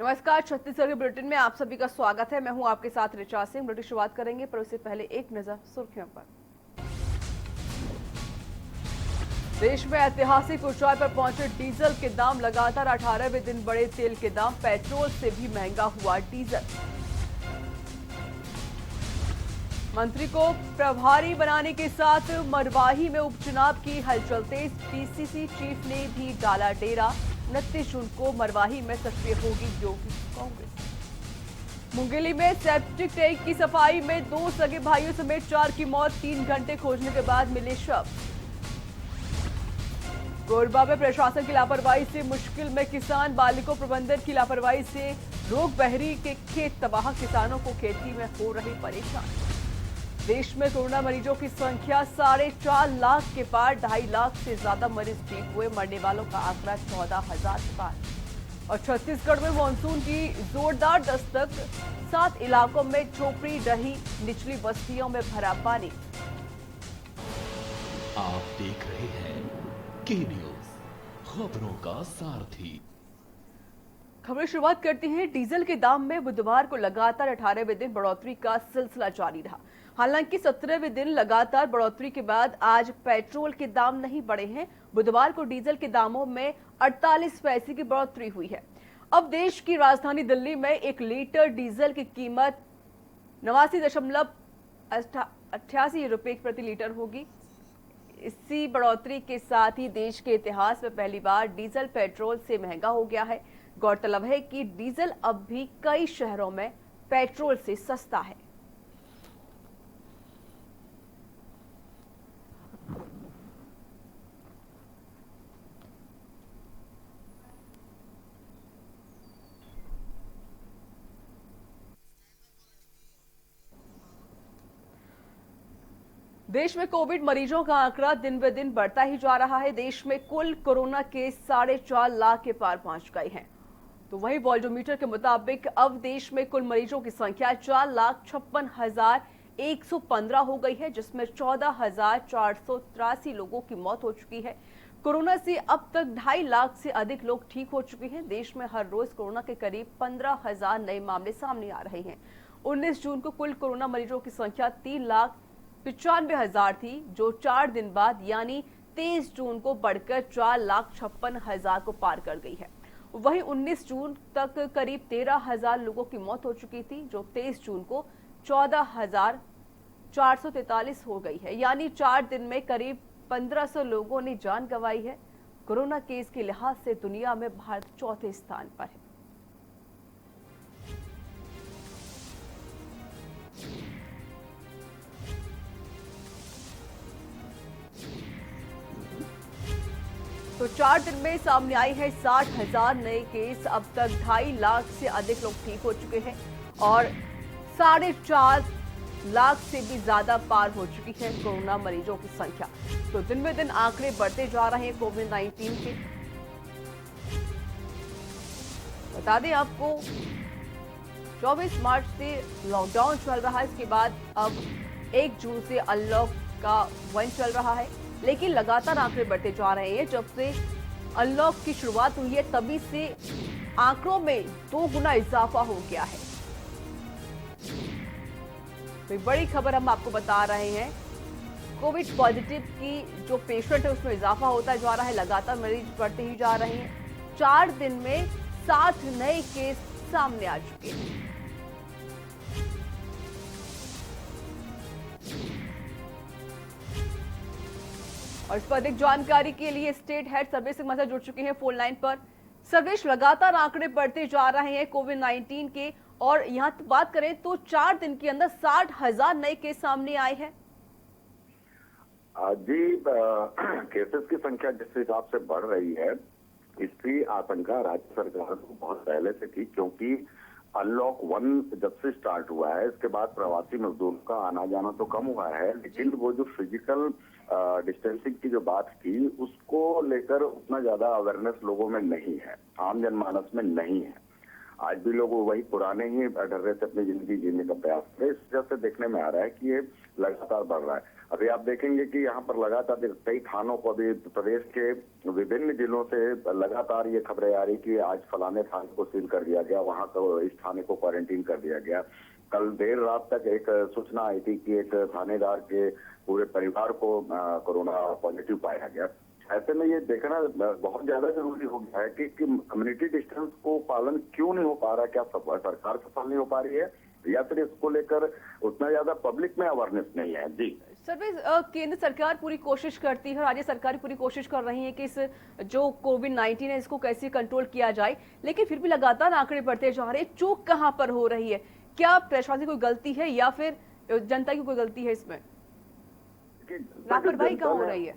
नमस्कार, छत्तीसगढ़ के बुलेटिन में आप सभी का स्वागत है। मैं हूं आपके साथ ऋचा सिंह। बुलेटिन शुरुआत करेंगे पर उससे पहले एक नजर सुर्खियों पर। देश में ऐतिहासिक ऊंचाई पर पहुंचे डीजल के दाम। लगातार 18वें दिन बढ़े तेल के दाम। पेट्रोल से भी महंगा हुआ डीजल। मंत्री को प्रभारी बनाने के साथ मरवाही में उपचुनाव की हलचल तेज। पीसीसी चीफ ने भी डाला डेरा। 29 जून को मरवाही में सक्रिय होगी योगी कांग्रेस। मुंगेली में सेप्टिक टैंक की सफाई में 2 सगे भाइयों समेत 4 की मौत। 3 घंटे खोजने के बाद मिले शव। कोरबा में प्रशासन की लापरवाही से मुश्किल में किसान। बालिको प्रबंधन की लापरवाही से रोग बहरी के खेत तबाह। किसानों को खेती में हो रही परेशान। देश में कोरोना मरीजों की संख्या 4.5 लाख के पार। 2.5 लाख से ज्यादा मरीज ठीक हुए। मरने वालों का आंकड़ा 14,000 के पार। और छत्तीसगढ़ में मानसून की जोरदार दस्तक। 7 इलाकों में झोपड़ी ढही। निचली बस्तियों में भरा पानी। आप देख रहे हैं के न्यूज, खबरों का सारथी। खबरें शुरुआत करती हैं। डीजल के दाम में बुधवार को लगातार 18वें दिन बढ़ोतरी का सिलसिला जारी रहा। हालांकि 17वें दिन लगातार बढ़ोतरी के बाद आज पेट्रोल के दाम नहीं बढ़े हैं। बुधवार को डीजल के दामों में 48 पैसे की बढ़ोतरी हुई है। अब देश की राजधानी दिल्ली में 1 लीटर डीजल की कीमत 89.88 रुपए प्रति लीटर होगी। इसी बढ़ोतरी के साथ ही देश के इतिहास में पहली बार डीजल पेट्रोल से महंगा हो गया है। गौरतलब है कि डीजल अब भी कई शहरों में पेट्रोल से सस्ता है। देश में कोविड मरीजों का आंकड़ा दिन ब दिन बढ़ता ही जा रहा है। देश में कुल कोरोना केस 4.5 लाख के पार पहुंच गए हैं। तो वहीं वॉल्यूमीटर के मुताबिक अब देश में कुल मरीजों की संख्या 4,56,115 हो गई है, जिसमें 14,483 लोगों की मौत हो चुकी है। कोरोना से अब तक 2.5 लाख से अधिक लोग ठीक हो चुके हैं। देश में हर रोज कोरोना के करीब 15,000 नए मामले सामने आ रहे हैं। 19 जून को कुल कोरोना मरीजों की संख्या 3,95,000 थी, जो 4 दिन बाद यानी 23 जून को बढ़कर 4,56,000 को पार कर गई है। वहीं 19 जून तक करीब 13,000 लोगों की मौत हो चुकी थी, जो 23 जून को 14,443 हो गई है। यानी 4 दिन में करीब 1,500 लोगों ने जान गंवाई है। कोरोना केस के लिहाज से दुनिया में भारत चौथे स्थान पर है। तो 4 दिन में सामने आई है 60,000 नए केस। अब तक 2.5 लाख से अधिक लोग ठीक हो चुके हैं और 4.5 लाख से भी ज्यादा पार हो चुकी है कोरोना मरीजों की संख्या। तो दिन में दिन आंकड़े बढ़ते जा रहे हैं कोविड-19 के। बता दें आपको 24 मार्च से लॉकडाउन चल रहा है। इसके बाद अब 1 जून से अनलॉक का 1 चल रहा है, लेकिन लगातार आंकड़े बढ़ते जा रहे हैं। जब से अनलॉक की शुरुआत हुई है तभी से आंकड़ों में 2 गुना इजाफा हो गया है। तो एक बड़ी खबर हम आपको बता रहे हैं। कोविड पॉजिटिव की जो पेशेंट है उसमें इजाफा होता जा रहा है। लगातार मरीज बढ़ते ही जा रहे हैं। 4 दिन में 7 नए केस सामने आ चुके हैं। और इस पर अधिक जानकारी के लिए स्टेट हेड सर्वेश सिंह हमारे साथ जुड़ चुके हैं फोन लाइन पर। सर्वेश, लगातार आंकड़े बढ़ते जा रहे हैं कोविड-19 के, और यहाँ बात करें तो 4 दिन के अंदर 60,000 नए केस सामने आए हैं। जी, केसेस की संख्या जिस हिसाब से बढ़ रही है, इसकी आशंका राज्य सरकार को बहुत पहले से थी, क्योंकि अनलॉक 1 जब से स्टार्ट हुआ है इसके बाद प्रवासी मजदूरों का आना जाना तो कम हुआ है, लेकिन वो जो फिजिकल डिस्टेंसिंग की जो बात की उसको लेकर उतना ज्यादा अवेयरनेस लोगों में नहीं है, आम जनमानस में नहीं है। आज भी लोग वही पुराने ही ढर्रे से अपनी जिंदगी जीने का प्रयास कर रहे हैं। इस वजह से देखने में आ रहा है कि ये लगातार बढ़ रहा है। अभी आप देखेंगे कि यहाँ पर लगातार कई थानों को, अभी प्रदेश के विभिन्न जिलों से लगातार ये खबरें आ रही कि आज फलाने थाने को सील कर दिया गया, वहां को, इस थाने को क्वारंटीन कर दिया गया। कल देर रात तक एक सूचना आई थी कि एक थानेदार के पूरे परिवार को कोरोना पॉजिटिव पाया गया। ऐसे में ये देखना बहुत ज्यादा जरूरी हो गया है कि कम्युनिटी डिस्टेंस को पालन क्यों नहीं हो पा रहा है। क्या सरकार सफल नहीं हो पा रही है या फिर इसको लेकर उतना ज्यादा पब्लिक में अवेयरनेस नहीं है? जी सर्विस, केंद्र सरकार पूरी कोशिश करती है, राज्य सरकार पूरी कोशिश कर रही है कि इस जो कोविड-19 है इसको कैसे कंट्रोल किया जाए, लेकिन फिर भी लगातार आंकड़े बढ़ते जा रहे हैं। चूक कहां पर हो रही है? क्या प्रशासन की कोई गलती है या फिर जनता की कोई गलती है इसमें? लापरवाही कहां हो रही है?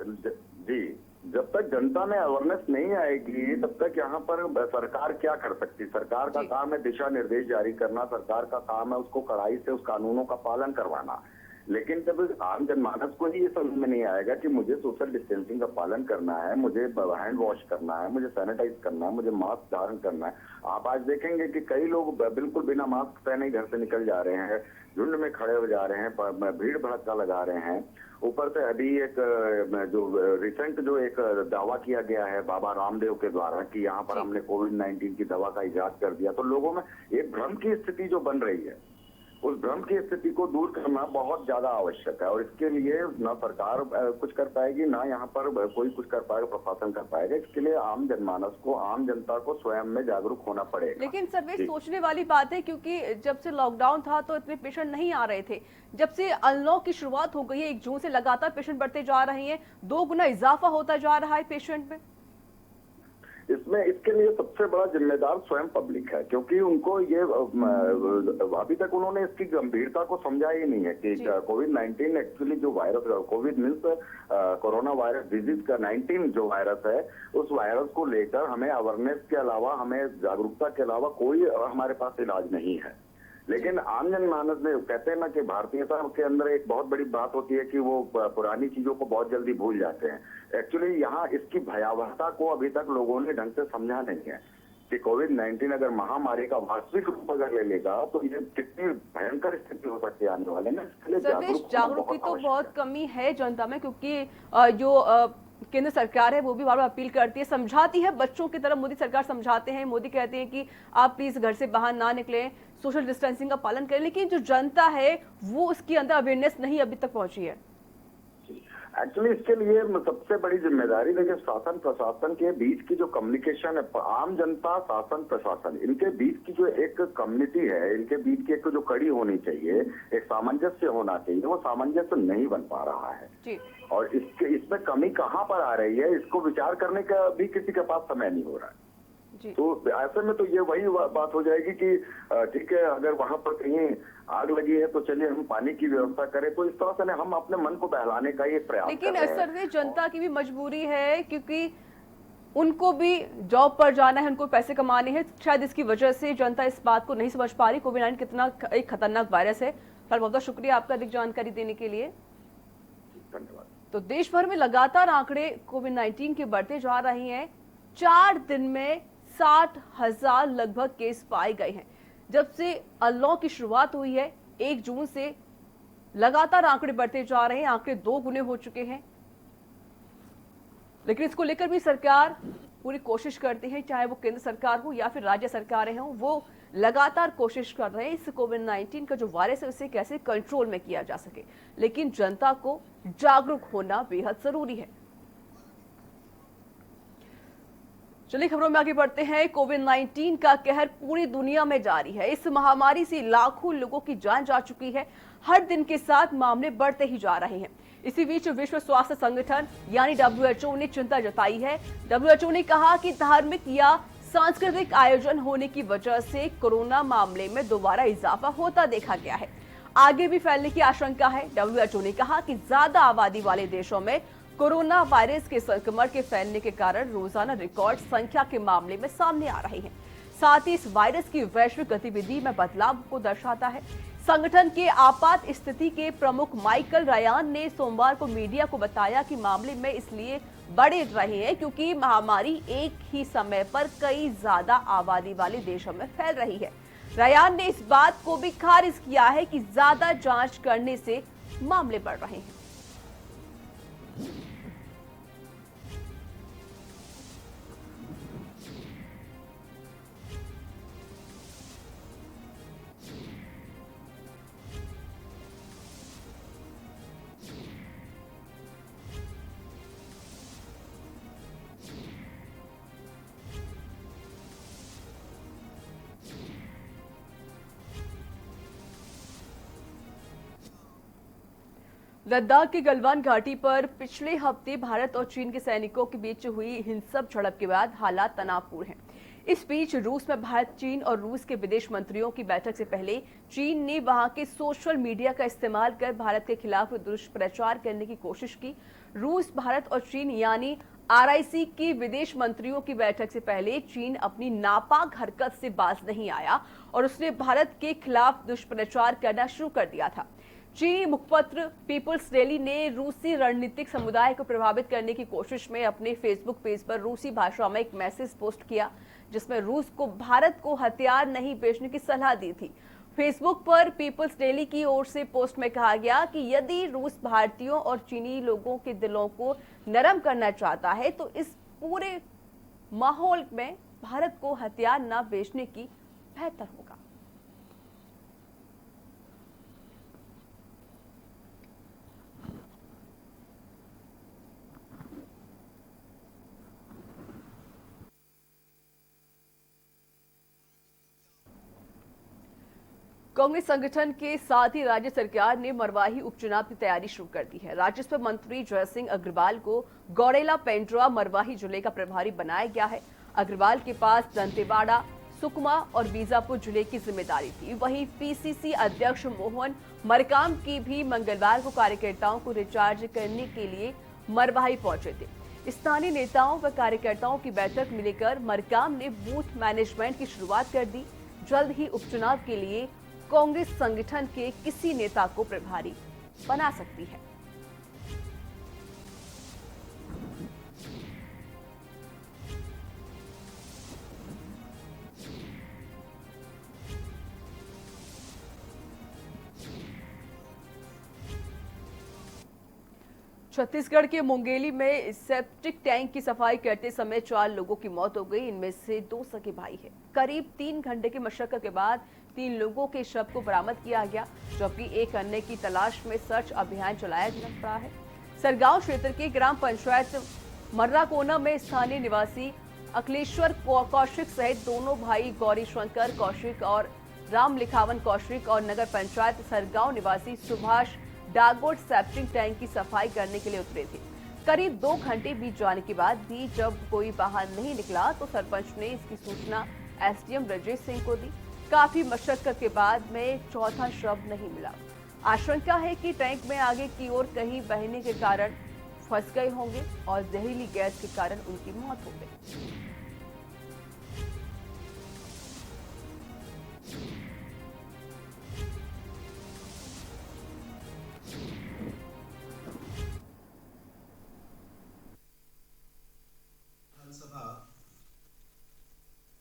जी, जब तक जनता में अवेयरनेस नहीं आएगी तब तक यहाँ पर सरकार क्या कर सकती? सरकार का काम है दिशा निर्देश जारी करना, सरकार का काम है उसको कड़ाई से उस कानूनों का पालन करवाना। लेकिन जब आम जनमानस को ही ये समझ में नहीं आएगा कि मुझे सोशल डिस्टेंसिंग का पालन करना है, मुझे हैंड वॉश करना है, मुझे सैनिटाइज करना है, मुझे मास्क धारण करना है। आप आज देखेंगे कि कई लोग बिल्कुल बिना मास्क पहने घर से निकल जा रहे हैं, झुंड में खड़े हो जा रहे हैं, भीड़ भड़का लगा रहे हैं। ऊपर से अभी एक जो रिसेंट जो एक दावा किया गया है बाबा रामदेव के द्वारा कि यहाँ पर हमने कोविड-19 की दवा का इजाद कर दिया, तो लोगों में एक भ्रम की स्थिति जो बन रही है, उस भ्रम की स्थिति को दूर करना बहुत ज्यादा आवश्यक है। और इसके लिए ना सरकार कुछ कर पाएगी, ना यहाँ पर कोई कुछ कर पाएगा, प्रशासन कर पाएगा। इसके लिए आम जनमानस को, आम जनता को स्वयं में जागरूक होना पड़ेगा। लेकिन सर्वे सोचने वाली बात है, क्योंकि जब से लॉकडाउन था तो इतने पेशेंट नहीं आ रहे थे। जब से अनलॉक की शुरुआत हो गई है 1 जून से लगातार पेशेंट बढ़ते जा रहे हैं, 2 गुना इजाफा होता जा रहा है पेशेंट में। इसमें इसके लिए सबसे बड़ा जिम्मेदार स्वयं पब्लिक है, क्योंकि उनको ये अभी तक उन्होंने इसकी गंभीरता को समझा ही नहीं है कि कोविड-19 एक्चुअली जो virus, Covid means corona virus disease का 19 जो वायरस है, उस वायरस को लेकर हमें अवेयरनेस के अलावा, हमें जागरूकता के अलावा कोई हमारे पास इलाज नहीं है। लेकिन आम जनमानस ने, कहते हैं ना कि भारतीयता के अंदर एक बहुत बड़ी बात होती है कि वो पुरानी चीजों को बहुत जल्दी भूल जाते हैं। एक्चुअली यहाँ इसकी भयावहता को अभी तक लोगों ने ढंग से समझा नहीं है कि कोविड-19 अगर महामारी का वास्तविक रूप अगर ले लेगा तो ये कितनी भयंकर स्थिति हो सकती है आने वाले में। इसके लिए जागरूक की तो बहुत कमी है जनता में, क्योंकि जो केंद्र सरकार है वो भी बार बार अपील करती है, समझाती है बच्चों की तरफ। मोदी सरकार समझाते हैं, मोदी कहते हैं कि आप प्लीज घर से बाहर ना निकलें, सोशल डिस्टेंसिंग का पालन करें, लेकिन जो जनता है वो उसके अंदर अवेयरनेस नहीं अभी तक पहुंची है। एक्चुअली इसके लिए सबसे बड़ी जिम्मेदारी देखिए शासन प्रशासन के बीच की जो कम्युनिकेशन है, आम जनता, शासन, प्रशासन, इनके बीच की जो एक कम्युनिटी है, इनके बीच की एक जो कड़ी होनी चाहिए, एक सामंजस्य होना चाहिए, वो सामंजस्य नहीं बन पा रहा है जी। और इसमें कमी कहाँ पर आ रही है, इसको विचार करने का भी किसी के पास समय नहीं हो रहा है। तो ऐसे में तो ये वही बात हो जाएगी कि ठीक है, अगर वहां पर कहीं आग लगी है तो चलिए हम पानी की व्यवस्था करें। तो इस तरह से हम अपने मन को बहलाने का ये प्रयास कर रहे हैं। लेकिन सर्वे जनता की भी मजबूरी है, क्योंकि उनको भी जॉब पर जाना है, उनको पैसे कमाने हैं। शायद इसकी वजह से जनता इस बात को नहीं समझ पा रही कोविड-19 कितना एक खतरनाक वायरस है। सर बहुत बहुत शुक्रिया आपका अधिक जानकारी देने के लिए। धन्यवाद। तो देश भर में लगातार आंकड़े कोविड-19 के बढ़ते जा रहे हैं। 4 दिन में 60,000 लगभग केस पाए गए हैं। जब से अनलॉक की शुरुआत हुई है 1 जून से लगातार आंकड़े बढ़ते जा रहे हैं, आंकड़े 2 गुने हो चुके हैं। लेकिन इसको लेकर भी सरकार पूरी कोशिश करती है, चाहे वो केंद्र सरकार हो या फिर राज्य सरकारें हों, वो लगातार कोशिश कर रहे हैं इस कोविड-19 का जो वायरस है उसे कैसे कंट्रोल में किया जा सके। लेकिन जनता को जागरूक होना बेहद जरूरी है। चलिए खबरों में आगे बढ़ते हैं। कोविड-19 का कहर पूरी दुनिया में जारी है। इस महामारी से लाखों लोगों की जान जा चुकी है। हर दिन के साथ मामले बढ़ते ही जा रहे हैं। इसी बीच विश्व स्वास्थ्य संगठन यानी WHO ने चिंता जताई है। WHO ने कहा कि धार्मिक या सांस्कृतिक आयोजन होने की वजह से कोरोना मामले में दोबारा इजाफा होता देखा गया है। आगे भी फैलने की आशंका है। WHO ने कहा कि ज्यादा आबादी वाले देशों में कोरोना वायरस के संक्रमण के फैलने के कारण रोजाना रिकॉर्ड संख्या के मामले में सामने आ रहे हैं। साथ ही इस वायरस की वैश्विक गतिविधि में बदलाव को दर्शाता है। संगठन के आपात स्थिति के प्रमुख माइकल रायान ने सोमवार को मीडिया को बताया कि मामले में इसलिए बढ़ रहे हैं क्योंकि महामारी एक ही समय पर कई ज्यादा आबादी वाले देशों में फैल रही है। रायान ने इस बात को भी खारिज किया है कि ज्यादा जांच करने से मामले बढ़ रहे हैं। लद्दाख की गलवान घाटी पर पिछले हफ्ते भारत और चीन के सैनिकों के बीच हुई हिंसक झड़प के बाद हालात तनावपूर्ण हैं। इस बीच रूस में भारत, चीन और रूस के विदेश मंत्रियों की बैठक से पहले चीन ने वहां के सोशल मीडिया का इस्तेमाल कर भारत के खिलाफ दुष्प्रचार करने की कोशिश की। रूस, भारत और चीन यानी RIC की विदेश मंत्रियों की बैठक से पहले चीन अपनी नापाक हरकत से बाज नहीं आया और उसने भारत के खिलाफ दुष्प्रचार करना शुरू कर दिया था। चीनी मुखपत्र पीपल्स डेली ने रूसी रणनीतिक समुदाय को प्रभावित करने की कोशिश में अपने फेसबुक पेज पर रूसी भाषा में एक मैसेज पोस्ट किया, जिसमें रूस को भारत को हथियार नहीं बेचने की सलाह दी थी। फेसबुक पर पीपल्स डेली की ओर से पोस्ट में कहा गया कि यदि रूस भारतीयों और चीनी लोगों के दिलों को नरम करना चाहता है तो इस पूरे माहौल में भारत को हथियार न बेचने की बेहतर होगा। कांग्रेस संगठन के साथ ही राज्य सरकार ने मरवाही उपचुनाव की तैयारी शुरू कर दी है। राजस्व मंत्री जयसिंह अग्रवाल को गौरेला, पेंड्रा, मरवाही जिले का प्रभारी बनाया गया है। अग्रवाल के पास दंतेवाड़ा, सुकमा और बीजापुर जिले की जिम्मेदारी थी। वहीं PCC अध्यक्ष मोहन मरकाम की भी मंगलवार को कार्यकर्ताओं को रिचार्ज करने के लिए मरवाही पहुंचे थे। स्थानीय नेताओं व कार्यकर्ताओं की बैठक में लेकर मरकाम ने बूथ मैनेजमेंट की शुरुआत कर दी। जल्द ही उपचुनाव के लिए कांग्रेस संगठन के किसी नेता को प्रभारी बना सकती है। छत्तीसगढ़ के मुंगेली में सेप्टिक टैंक की सफाई करते समय 4 लोगों की मौत हो गई। इनमें से 2 सगे भाई हैं। करीब 3 घंटे की मशक्कत के बाद 3 लोगों के शव को बरामद किया गया, जबकि एक अन्य की तलाश में सर्च अभियान चलाया जा रहा है। सरगांव क्षेत्र के ग्राम पंचायत मर्राकोना में स्थानीय निवासी अखिलेश्वर कौशिक सहित दोनों भाई गौरी शंकर कौशिक और राम लिखावन कौशिक और नगर पंचायत सरगांव निवासी सुभाष डागोट सेप्टिक टैंक की सफाई करने के लिए उतरे थे। करीब 2 घंटे बीत जाने के बाद भी जब कोई बाहर नहीं निकला तो सरपंच ने इसकी सूचना SDM राजेश सिंह को दी। काफी मशक्कत के बाद में चौथा शव नहीं मिला। आशंका है कि टैंक में आगे की ओर कहीं बहने के कारण फंस गए होंगे और जहरीली गैस के कारण उनकी मौत हो गई।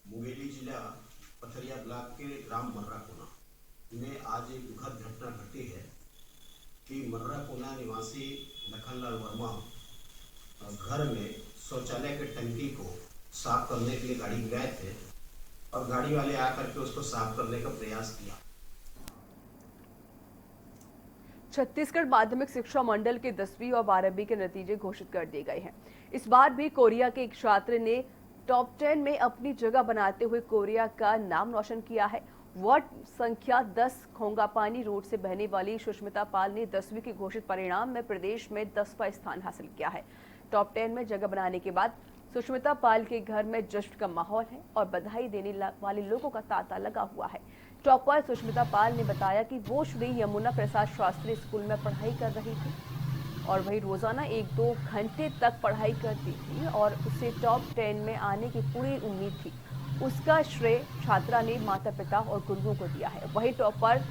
मुंगेली जिला पथरिया ब्लॉक के ग्राम मर्राकोना में आज एक दुखद घटना घटी है कि मर्राकोना निवासी लखनलाल वर्मा घर में शौचालय के टंकी को साफ करने के लिए गाड़ी में गए थे और गाड़ी वाले आकर के उसको साफ करने का प्रयास किया। छत्तीसगढ़ माध्यमिक शिक्षा मंडल के 10वीं और 12वीं के नतीजे घोषित कर दिए गए हैं। इस बार भी कोरिया के एक छात्र ने टॉप 10 में अपनी जगह बनाते हुए कोरिया का नाम रोशन किया है। वार्ड संख्या 10 खोंगापानी रोड से बहने वाली सुष्मिता पाल ने 10वीं के घोषित परिणाम में प्रदेश में 10वां स्थान हासिल किया है। टॉप 10 में जगह बनाने के बाद सुष्मिता पाल के घर में जश्न का माहौल है और बधाई देने वाले लोगों का तांता लगा हुआ है। टॉपर सुष्मिता पाल ने बताया कि वो श्री यमुना प्रसाद शास्त्री स्कूल में पढ़ाई कर रही थी और वही रोजाना 1-2 घंटे तक पढ़ाई करती थी और उसे टॉप 10 में आने की पूरी उम्मीद थी। उसका श्रेय छात्रा ने माता पिता और गुरुओं को दिया है। वही टॉपर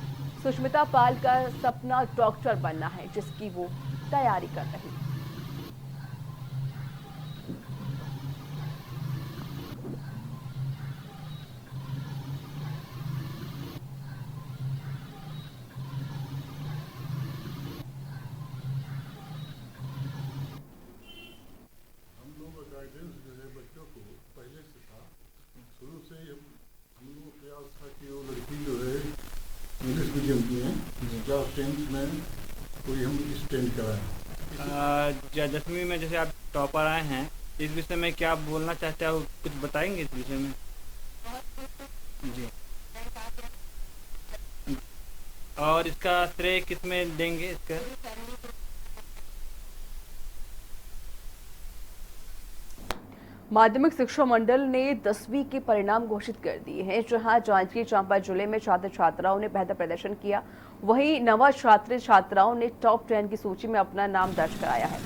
सुष्मिता पाल का सपना डॉक्टर बनना है, जिसकी वो तैयारी कर रही है। शुरू से हम लोग का प्रयास था कि वो लड़की जो है इंग्लिश मीडियम की है, क्लास 10th में कोई हम स्टैंड कराएं। 10वीं में जैसे आप टॉपर आए हैं, इस विषय में क्या आप बोलना चाहते हैं, कुछ बताएंगे इस विषय में? जी। और इसका श्रेय किस में देंगे इसका? माध्यमिक शिक्षा मंडल ने 10वीं के परिणाम घोषित कर दिए हैं। जहां जांजगीर चांपा जिले में छात्र छात्राओं ने बेहतर प्रदर्शन किया, वहीं नवा छात्र छात्राओं ने टॉप 10 की सूची में अपना नाम दर्ज कराया है,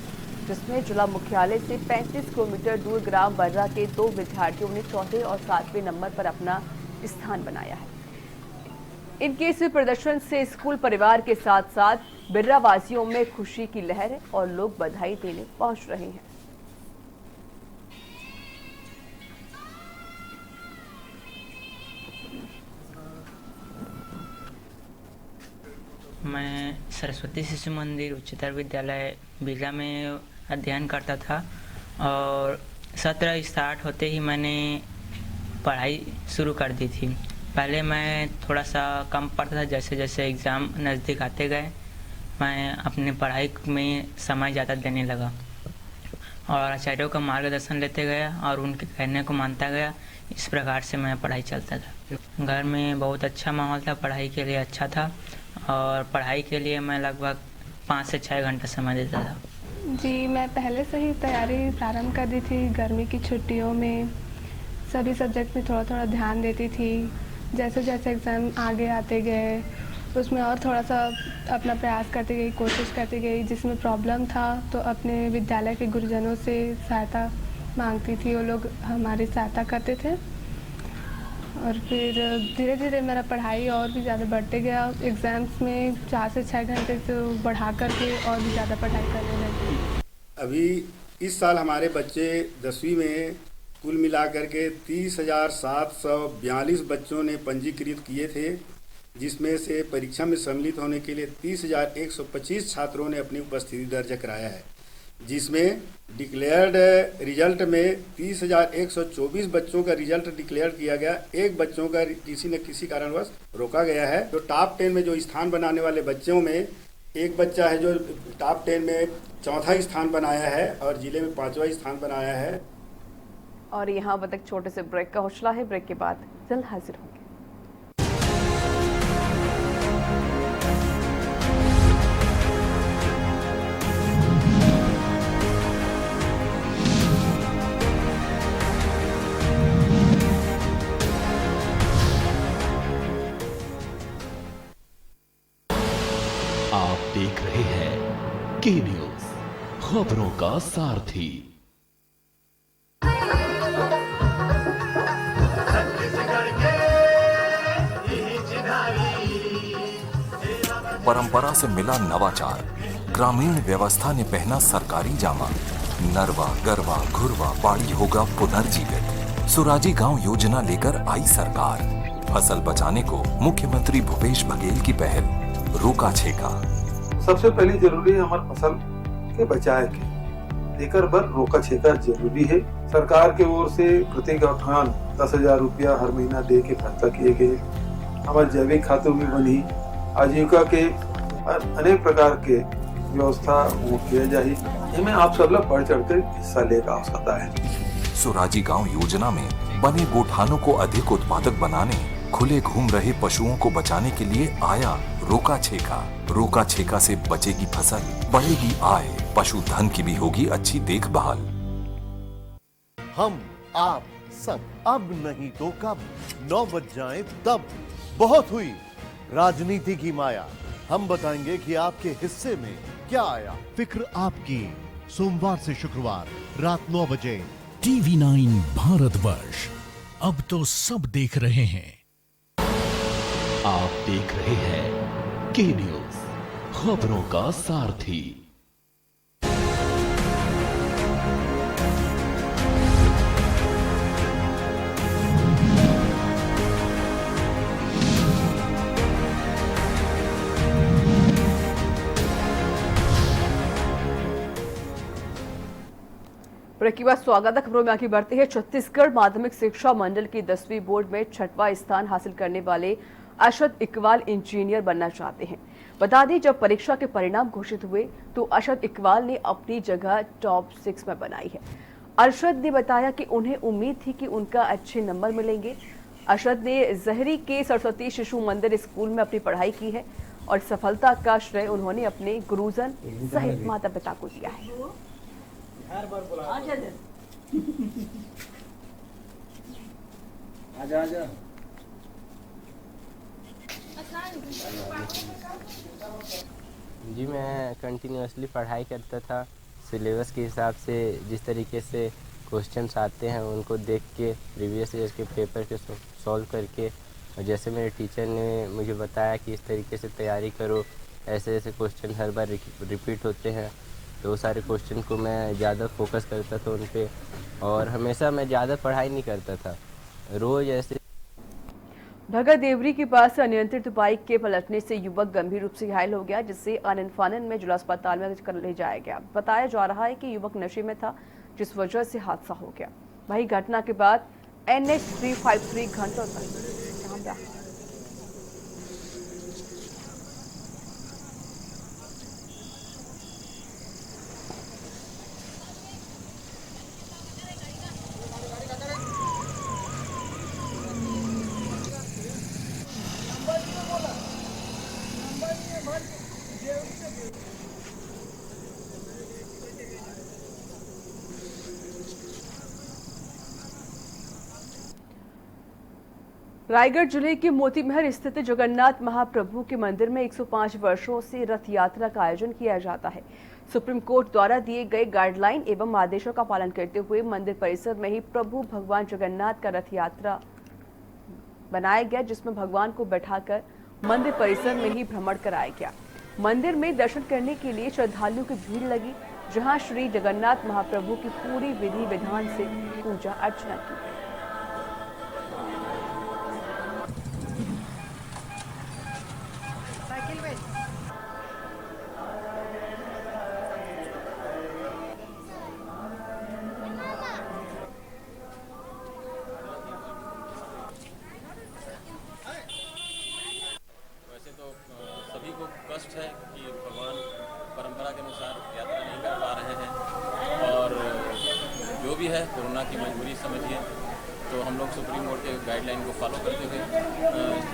जिसमें जिला मुख्यालय से 35 किलोमीटर दूर ग्राम बर्रा के 2 विद्यार्थियों ने चौथे और 7वें नंबर पर अपना स्थान बनाया है। इनके इस प्रदर्शन से स्कूल परिवार के साथ साथ बिर्रा वासियों में खुशी की लहर है और लोग बधाई देने पहुंच रहे हैं। मैं सरस्वती शिशु मंदिर उच्चतर विद्यालय बिरला में अध्ययन करता था और सत्र स्टार्ट होते ही मैंने पढ़ाई शुरू कर दी थी। पहले मैं थोड़ा सा कम पढ़ता था, जैसे जैसे एग्ज़ाम नज़दीक आते गए मैं अपने पढ़ाई में समय ज़्यादा देने लगा और आचार्यों का मार्गदर्शन लेते गया और उनके कहने को मानता गया। इस प्रकार से मैं पढ़ाई चलता था। घर में बहुत अच्छा माहौल था, पढ़ाई के लिए अच्छा था और पढ़ाई के लिए मैं लगभग 5 से 6 घंटा समय देता था। जी, मैं पहले से ही तैयारी प्रारंभ कर दी थी। गर्मी की छुट्टियों में सभी सब्जेक्ट में थोड़ा थोड़ा ध्यान देती थी। जैसे जैसे एग्ज़ाम आगे आते गए उसमें और थोड़ा सा अपना प्रयास करती गई, कोशिश करती गई। जिसमें प्रॉब्लम था तो अपने विद्यालय के गुरुजनों से सहायता मांगती थी, वो लोग हमारी सहायता करते थे और फिर धीरे धीरे मेरा पढ़ाई और भी ज़्यादा बढ़ते गया। एग्ज़ाम्स में 4 से 6 घंटे से बढ़ा करके और भी ज़्यादा पढ़ाई करने लगी। अभी इस साल हमारे बच्चे 10वीं में कुल मिलाकर के 30,742 बच्चों ने पंजीकृत किए थे, जिसमें से परीक्षा में सम्मिलित होने के लिए 30,125 छात्रों ने अपनी उपस्थिति दर्ज कराया है, जिसमें डिक्लेयर्ड रिजल्ट में 30,124 बच्चों का रिजल्ट डिक्लेयर किया गया। एक बच्चों का किसी न किसी कारणवश रोका गया है। तो टॉप 10 में जो स्थान बनाने वाले बच्चों में एक बच्चा है जो टॉप 10 में 4था स्थान बनाया है और जिले में 5वां स्थान बनाया है। और यहाँ पर एक छोटे से ब्रेक का हौसला है। ब्रेक के बाद जल्द हाजिर होंगे। आप देख रहे हैं के न्यूज, खबरों का सारथी। परंपरा से मिला नवाचार, ग्रामीण व्यवस्था ने पहना सरकारी जामा। नरवा गरवा घुरवा बाड़ी होगा पुनर्जीवित। सुराजी गांव योजना लेकर आई सरकार। फसल बचाने को मुख्यमंत्री भूपेश बघेल की पहल। रोका छेका। सबसे पहले जरूरी है हमारे फसल के बचाए के, एकर बर रोका छेका जरूरी है। सरकार के ओर से प्रति गौठान 10,000 रुपया हर महीना दे के फैसला किए गए। हमारे जैविक खातों में बनी आजीविका के अनेक प्रकार के व्यवस्था वो किया जाए। इनमें आप सब लोग बढ़ चढ़कर हिस्सा लेगा आवश्यकता है। सुराजी गांव योजना में बने गोठानों को अधिक उत्पादक बनाने, खुले घूम रहे पशुओं को बचाने के लिए आया रोका छेका। रोका छेका से बचेगी फसल, बढ़ेगी आय, पशुधन की भी होगी अच्छी देखभाल। हम आप सब अब नहीं तो कब, 9 बज जाए तब। बहुत हुई राजनीति की माया, हम बताएंगे कि आपके हिस्से में क्या आया। फिक्र आपकी, सोमवार से शुक्रवार रात 9 बजे टीवी 9 भारतवर्ष। अब तो सब देख रहे हैं। आप देख रहे हैं के न्यूज, खबरों का सारथी। ब्रेक के बाद स्वागत खबरों में आगे बढ़ते हैं। छत्तीसगढ़ माध्यमिक शिक्षा मंडल की 10वीं बोर्ड में 6वां स्थान हासिल करने वाले अरशद इकबाल इंजीनियर बनना चाहते हैं। बता दें, जब परीक्षा के परिणाम घोषित हुए तो अरशद इकबाल ने अपनी जगह टॉप 6 में बनाई है। अरशद ने बताया कि उन्हें उम्मीद थी कि उनका अच्छे नंबर मिलेंगे। अरशद ने जहरी के सरस्वती शिशु मंदिर स्कूल में अपनी पढ़ाई की है और सफलता का श्रेय उन्होंने अपने गुरुजन सहित माता पिता को दिया है। आजा जी, मैं कंटिन्यूसली पढ़ाई करता था। सिलेबस के हिसाब से जिस तरीके से क्वेश्चंस आते हैं उनको देख के प्रीवियस ईयर के पेपर के सॉल्व करके, और जैसे मेरे टीचर ने मुझे बताया कि इस तरीके से तैयारी करो, ऐसे ऐसे क्वेश्चन हर बार रिपीट होते हैं, तो वो सारे क्वेश्चन को मैं ज़्यादा फोकस करता था उन पे, और हमेशा मैं ज़्यादा पढ़ाई नहीं करता था। रोज़ ऐसे भगत देवरी के पास अनियंत्रित बाइक के पलटने से युवक गंभीर रूप से घायल हो गया, जिसे आनंद फानन में जिला अस्पताल में ले जाया गया। बताया जा रहा है कि युवक नशे में था, जिस वजह से हादसा हो गया। वहीं घटना के बाद NH 353 घंटों तक जाम रहा। रायगढ़ जिले के मोतीमहर स्थित जगन्नाथ महाप्रभु के मंदिर में 105 वर्षों से रथ यात्रा का आयोजन किया जाता है। सुप्रीम कोर्ट द्वारा दिए गए गाइडलाइन एवं आदेशों का पालन करते हुए मंदिर परिसर में ही प्रभु भगवान जगन्नाथ का रथ यात्रा बनाया गया, जिसमें भगवान को बैठाकर मंदिर परिसर में ही भ्रमण कराया गया। मंदिर में दर्शन करने के लिए श्रद्धालुओं की भीड़ लगी, जहाँ श्री जगन्नाथ महाप्रभु की पूरी विधि विधान से पूजा अर्चना की गई। सभी को कष्ट है कि भगवान परंपरा के अनुसार यात्रा नहीं कर पा रहे हैं, और जो भी है कोरोना की मजबूरी समझिए, तो हम लोग सुप्रीम कोर्ट के गाइडलाइन को फॉलो करते हुए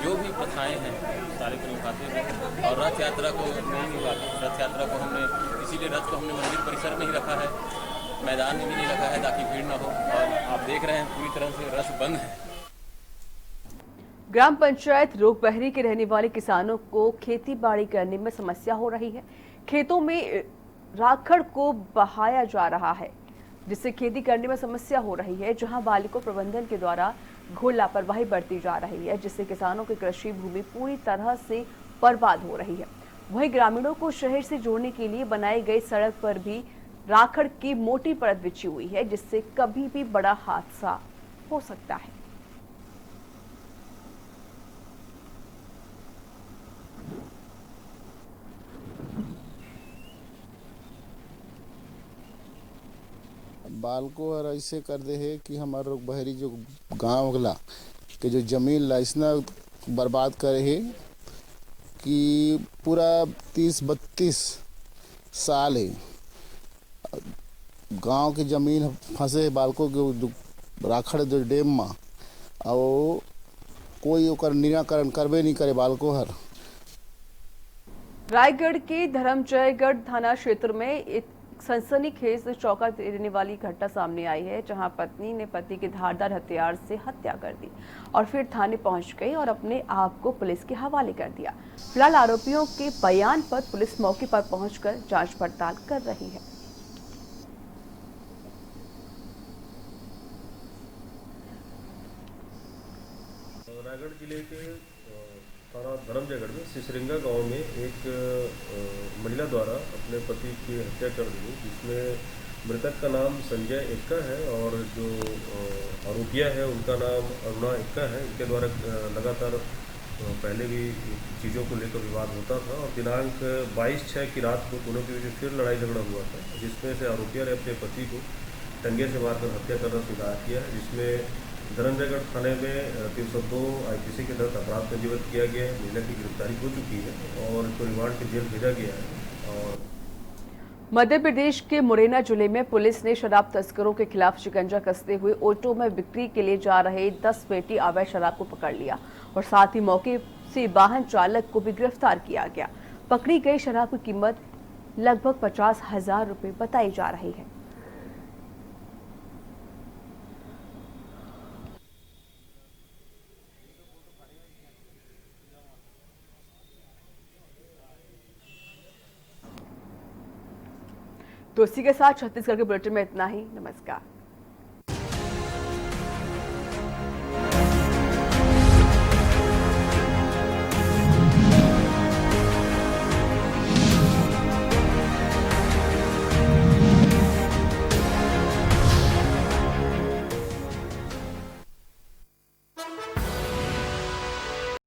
जो भी प्रथाएं हैं सारे को निभाते हुए, और रथ यात्रा को नहीं निभाते। रथ यात्रा को हमने इसीलिए रथ को हमने मंदिर परिसर में ही रखा है, मैदान में भी नहीं रखा है ताकि भीड़ न हो। और आप देख रहे हैं पूरी तरह से रथ बंद है। ग्राम पंचायत रोगबहरी के रहने वाले किसानों को खेती बाड़ी करने में समस्या हो रही है। खेतों में राखड़ को बहाया जा रहा है, जिससे खेती करने में समस्या हो रही है, जहां बालिको प्रबंधन के द्वारा घोर लापरवाही बरती जा रही है, जिससे किसानों की कृषि भूमि पूरी तरह से बर्बाद हो रही है। वहीं ग्रामीणों को शहर से जोड़ने के लिए बनाई गई सड़क पर भी राखड़ की मोटी परत बिछी हुई है, जिससे कभी भी बड़ा हादसा हो सकता है। बाल को और ऐसे कर दे है कि हमारे बहरी जो गांव वाला के जो जमीन लाइसना बर्बाद करे है कि पूरा 30-32 साल है गांव की जमीन फंसे बालकों के राखड़ जो डैम में, और कोई ओकर निराकरण करबे नहीं करे बालको हर। रायगढ़ के धर्मजयगढ़ थाना क्षेत्र में एक सनसनीखेज चौंका देने वाली घटना सामने आई है, जहां पत्नी ने पति के धारदार हथियार से हत्या कर दी और फिर थाने पहुंच गई और अपने आप को पुलिस के हवाले कर दिया। फिलहाल आरोपियों के बयान पर पुलिस मौके पर पहुंचकर जांच पड़ताल कर रही है। रायगढ़ जिले के थाना धर्मजयगढ़ में सिसरिंगा गांव में एक महिला द्वारा अपने पति की हत्या कर दी, जिसमें मृतक का नाम संजय एक्का है और जो आरोपिया है उनका नाम अरुणा एक्का है। इनके द्वारा लगातार पहले भी चीज़ों को लेकर विवाद होता था, और दिनांक 22/6 की रात को दोनों के बीच फिर लड़ाई झगड़ा हुआ था, जिसमें से आरोपिया ने अपने पति को टंगे से मारकर हत्या करना स्वीकार किया है, जिसमें धनंजयगढ़ थाने में 302 IPC के तहत अपराध पंजीबद्ध किया गया है। महिला की गिरफ्तारी हो चुकी है और इसको रिमांड पे जेल भेजा गया है। और मध्य प्रदेश के मुरैना जिले में पुलिस ने शराब तस्करों के खिलाफ शिकंजा कसते हुए ऑटो में बिक्री के लिए जा रहे 10 पेटी अवैध शराब को पकड़ लिया और साथ ही मौके से वाहन चालक को भी गिरफ्तार किया गया। पकड़ी गई शराब की कीमत लगभग 50,000 रुपए बताई जा रही है। तो इसी के साथ छत्तीसगढ़ के बुलेटिन में इतना ही। नमस्कार।